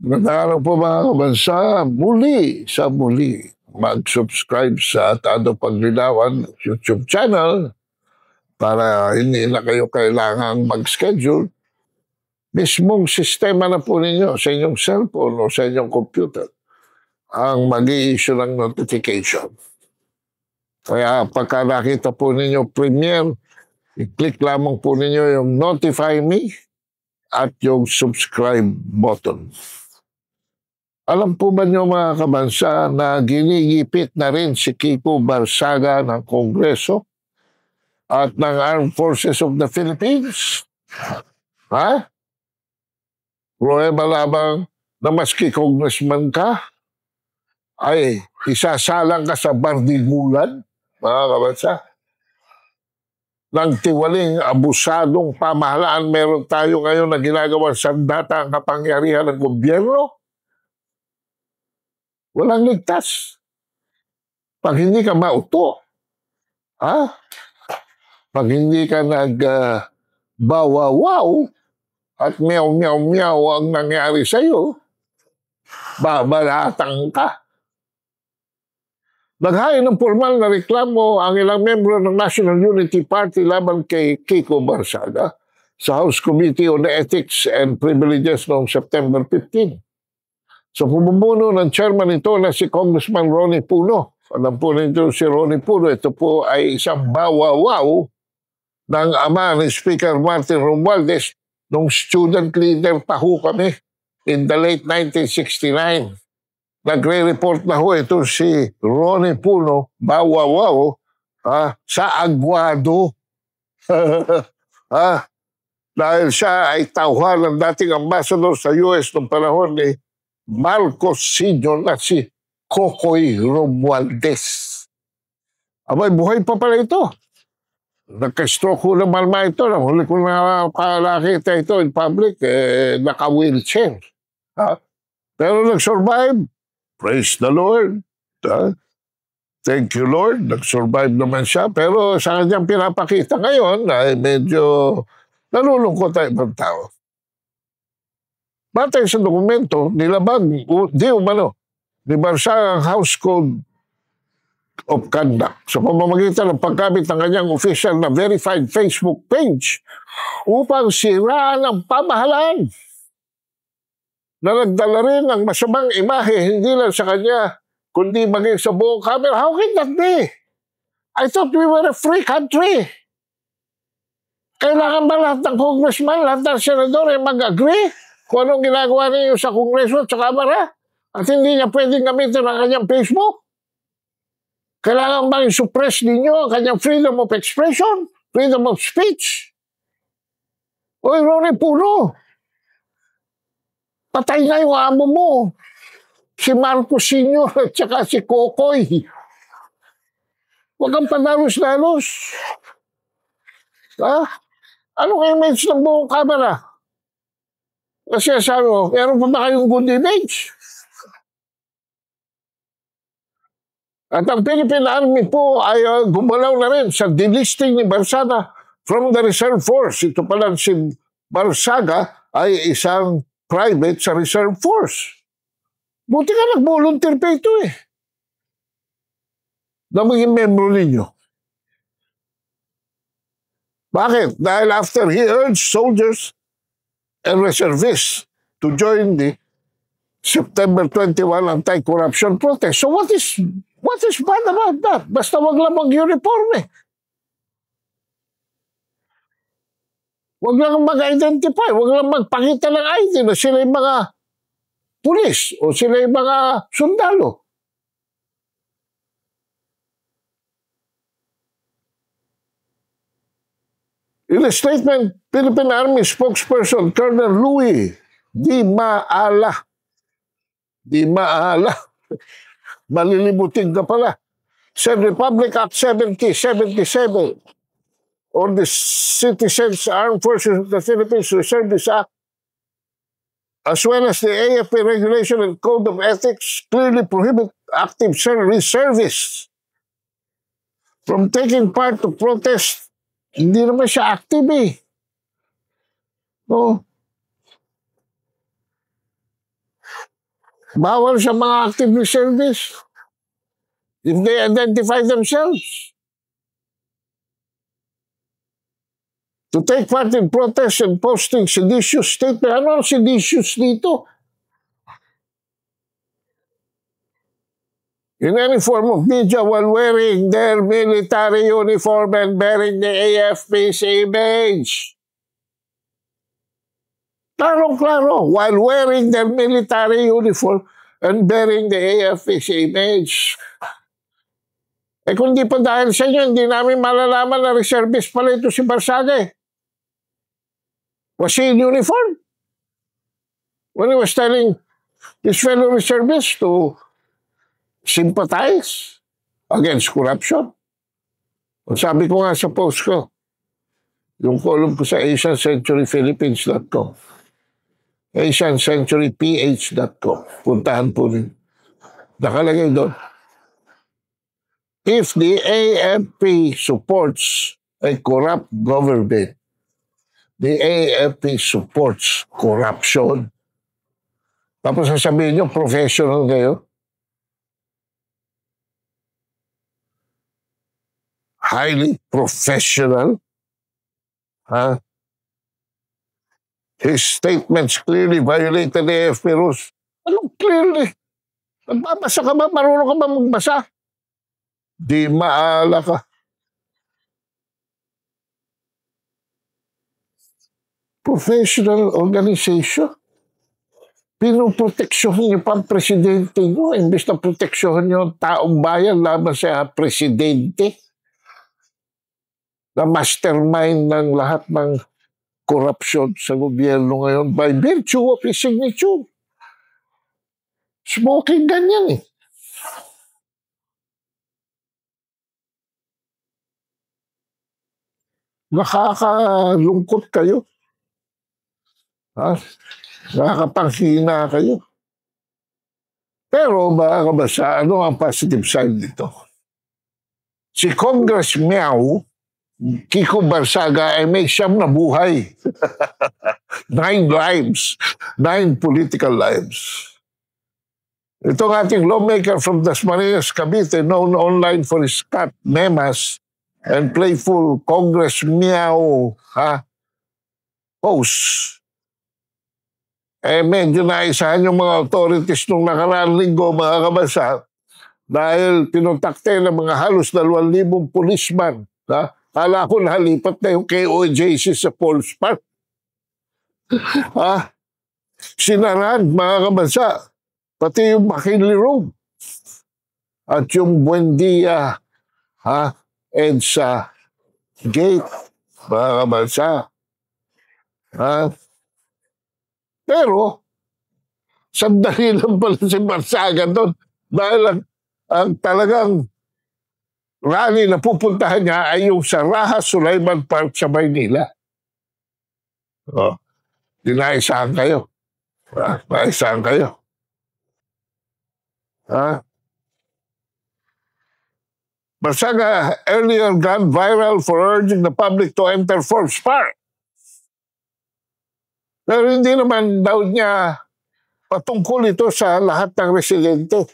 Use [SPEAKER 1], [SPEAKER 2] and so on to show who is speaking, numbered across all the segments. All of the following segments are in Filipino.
[SPEAKER 1] Magandang po mga kabansa, muli, mag-subscribe sa Tado Paglinawan YouTube channel para hindi na kayo kailangang mag-schedule. Mismong sistema na po ninyo sa inyong cellphone o sa inyong computer ang mag-i-issue ng notification. Kaya pagka nakita po ninyo premiere, i-click lamang po ninyo yung notify me at yung subscribe button. Alam po ba niyo mga kabansa na ginigipit na rin si Kiko Barsaga ng Kongreso at ng Armed Forces of the Philippines? Ha? Pruweba lamang na maski congressman ka, ay isasalang ka sa bardigulan, mga kabansa. Nang tiwaling abusadong pamahalaan meron tayo ngayon na ginagawang sandata ang kapangyarihan ng gobyerno. Walang ligtas. Pag hindi ka mauto, pag hindi ka nag-bawawaw at meow-meow-meow ang nangyari sa'yo, babalatang ka. Naghain ng formal na reklamo ang ilang membro ng National Unity Party laban kay Kiko Barsaga sa House Committee on Ethics and Privileges noong September 15. So pumumuno ng chairman ito na si Congressman Ronnie Puno. Alam po nito si Ronnie Puno, ito po ay isang bawawaw ng ama ni Speaker Martin Romualdez nung student leader pa ho kami in the late 1969. Nagre-report na ho ito si Ronnie Puno, bawawaw, sa Aguado. Dahil siya ay tauhan ng dating ambassador sa US noong panahon ni Marcos Sr. na si Kokoy Romualdez. Abay, buhay pa pala ito. Nagka-stroke ko ng malma ito. Huli ko na nakakita ito in public, naka-wheelchair. Pero nag-survive. Praise the Lord. Thank you, Lord. Nag-survive naman siya. Pero sa kanyang pinapakita ngayon, ay medyo nalulungkot tayo ibang tao. Batay sa dokumento, nilabag, di umano, ni Barsaga ang House Code of Conduct sa pamamagitan ng paggamit ng kanyang official na verified Facebook page upang siraan ang pamahalaan na nagdala rin ng masamang imahe hindi lang sa kanya kundi maging sa buong camera. How can that be? I thought we were a free country. Kailangan ba lahat ng congressman, lahat ng senador ay mag-agree kung anong ginagawa niyo sa kongreso at sa kamera? At hindi niya pwedeng gamitin ang kanyang Facebook? Kailangan bang suppress ninyo ang kanyang freedom of expression? Freedom of speech? Oy, Ronnie Puno, patay na yung amo mo. Si Marcos Sr. at saka si Kokoy. Huwag kang padalos-dalos. Ano kayo image ng buong kamera? Kasi sabi mo, meron pa ba kayong good image? At ang Philippine Army po ay gumalaw na rin sa delisting ni Barsaga from the Reserve Force. Ito pala si Barsaga ay isang private sa Reserve Force. Buti ka nag-volunteer pa ito na maging membro ninyo. Bakit? Dahil after he urged soldiers and reservists to join the September 21 anti-corruption protest. So what is bad about that? Basta wag lang mag-uniform Wag lang mag-identify, wag lang magpakita ng ID na sila yung mga pulis o sila yung mga sundalo. In a statement, Philippine Army spokesperson Colonel Louis Di Maala, malilimutin ka pala, said Republic Act 7077 or the Citizens Armed Forces of the Philippines Reservists Act, as well as the AFP Regulation and Code of Ethics, clearly prohibit active reservists from taking part to protest. Hindi naman siya active No. Bawal sa mga active reservists if they identify themselves to take part in protests and posting seditious statements. Ano ang seditious dito? In any form of media while wearing their military uniform and bearing the AFP's image. Klaro-klaro, while wearing their military uniform and bearing the AFP's image. Eh kung di pa dahil sa inyo, hindi namin malalaman na reservist pala ito si Barsaga. Was he in uniform? When he was telling his fellow reservists to sympathize against corruption. Sabi ko nga sa post ko, yung column ko sa AsianCenturyPhilippines.com, AsianCenturyPH.com, puntahan po rin. Nakalagay doon, if the AFP supports a corrupt government, the AFP supports corruption. Tapos sasabihin nyo, professional kayo. Highly professional. His statements clearly violated the AFP rules. Anong clearly? Magbabasa ka ba? Marunong ka ba magbasa? Di maala ka. Professional organization. Pinoproteksyohan niyo pa ang presidente niyo imbes na proteksyohan niyo ang taong bayan laban sa presidente na mastermind ng lahat ng korupsyon sa gobyerno ngayon by virtue of his signature. Smoking ganyan eh. Nakakalungkot kayo. Nakakapanghina kayo. Pero mga kabasa, ano ang positive side dito? Si Congress Meow, Kiko Barsaga ay may siyam na buhay. 9 lives. 9 political lives. Itong ating lawmaker from Dasmariñas, Cavite, known online for his cat memas and playful Congress Meow posts. Eh medyo naisahan yung mga authorities nung nakaraang linggo, mga kabasa, dahil pinontakte ng mga halos 2,000 policeman. Kala ko nalipat na yung KOJC sa Falls Park. Sinaran, mga kabansa, pati yung McKinley Road at yung Buendia EDSA Gate, mga kabansa. Pero, sandali lang pala si Barsaga doon dahil ang talagang rally na pupuntahan niya ay yung sa Raha Sulaiman Park sa Maynila. Dinaisahan kayo. Naisahan kayo. Barsaga earlier gone viral for urging the public to enter Forbes Park. Pero hindi naman daw niya patungkol ito sa lahat ng residente.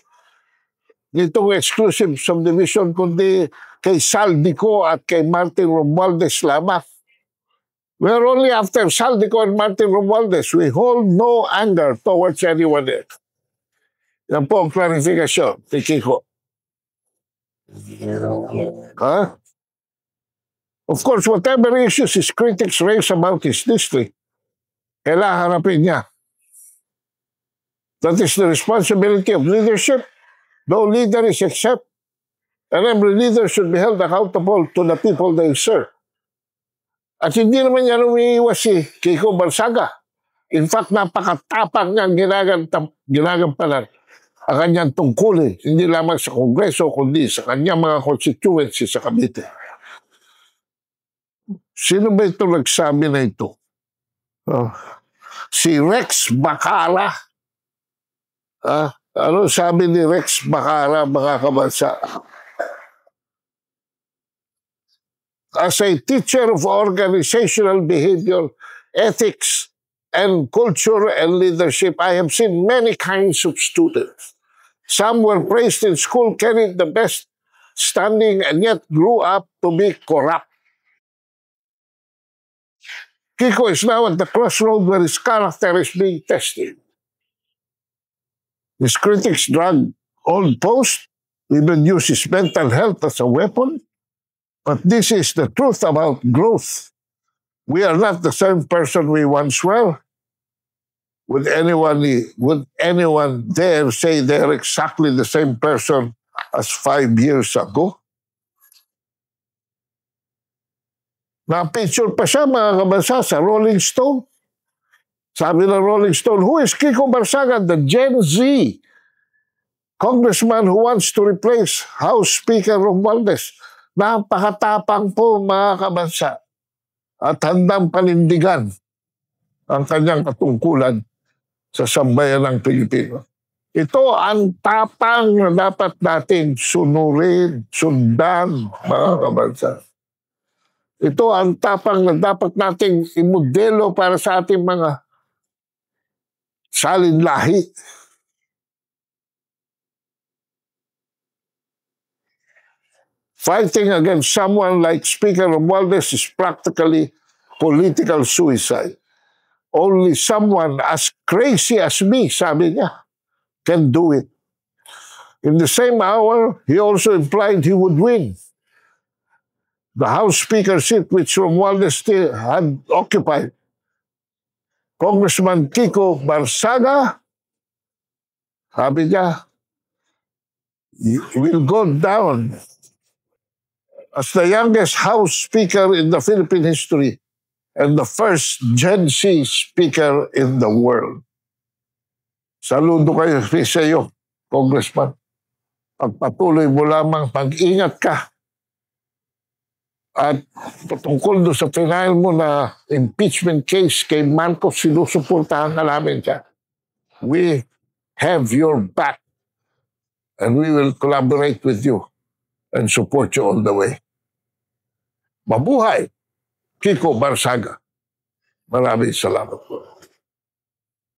[SPEAKER 1] Itong exclusive subdivision, kundi kay Saldico at kay Martin Romualdez lamang. We're only after Saldico and Martin Romualdez. We hold no anger towards anyone else. Yan po ang clarification ni Kiko. Of course, whatever issues his critics raise about his district, kailangan harapin niya. That is the responsibility of leadership. No leader is exempt, and every leader should be held accountable to the people they serve. At hindi naman yan umiiwas si Kiko Barsaga. In fact, napakatapang niyang ginagampanan ang kanyang tungkulin, hindi lamang sa Kongreso, kundi sa kanyang mga constituency sa Cavite. Sino ba ito nagsabi na ito? Si Rex Bacala. Ano sabi ni Rex Bacala, mga kabansa? As a teacher of organizational behavior, ethics, and culture and leadership. I have seen many kinds of students. Some were praised in school, carried the best standing, and yet grew up to be corrupt. Kiko is now at the crossroad where his character is being tested. His critics drag old posts, even use his mental health as a weapon. But this is the truth about growth. We are not the same person we once were. Would anyone dare say they're exactly the same person as 5 years ago? Na-picture pa siya, mga kabansa, sa Rolling Stone. Sabi ng Rolling Stone, who is Kiko Barsaga, the Gen Z congressman who wants to replace House Speaker Romualdez? Napakatapang po, mga kabansa, at handang panindigan ang kanyang katungkulan sa sambayan ng Pilipino. Ito ang tapang na dapat nating sunurin, sundan, mga kabansa. Ito ang tapang na dapat nating imodelo para sa ating mga salinlahi. Fighting against someone like Speaker Romualdez is practically political suicide. Only someone as crazy as me, sabi niya, can do it. In the same hour, he also implied he would win the House Speaker seat which Romualdez still had occupied. Congressman Kiko Barsaga, sabi niya, will go down as the youngest House Speaker in the Philippine history and the first Gen Z speaker in the world. Saludo kayo sa iyo, Congressman. Pagpatuloy mo lamang, pag-ingat ka. At patungkol doon sa final mo na impeachment case kay Marcos, sinusuportahan ka namin siya. We have your back and we will collaborate with you and support you all the way. Mabuhay, Kiko Barsaga. Maraming salamat po.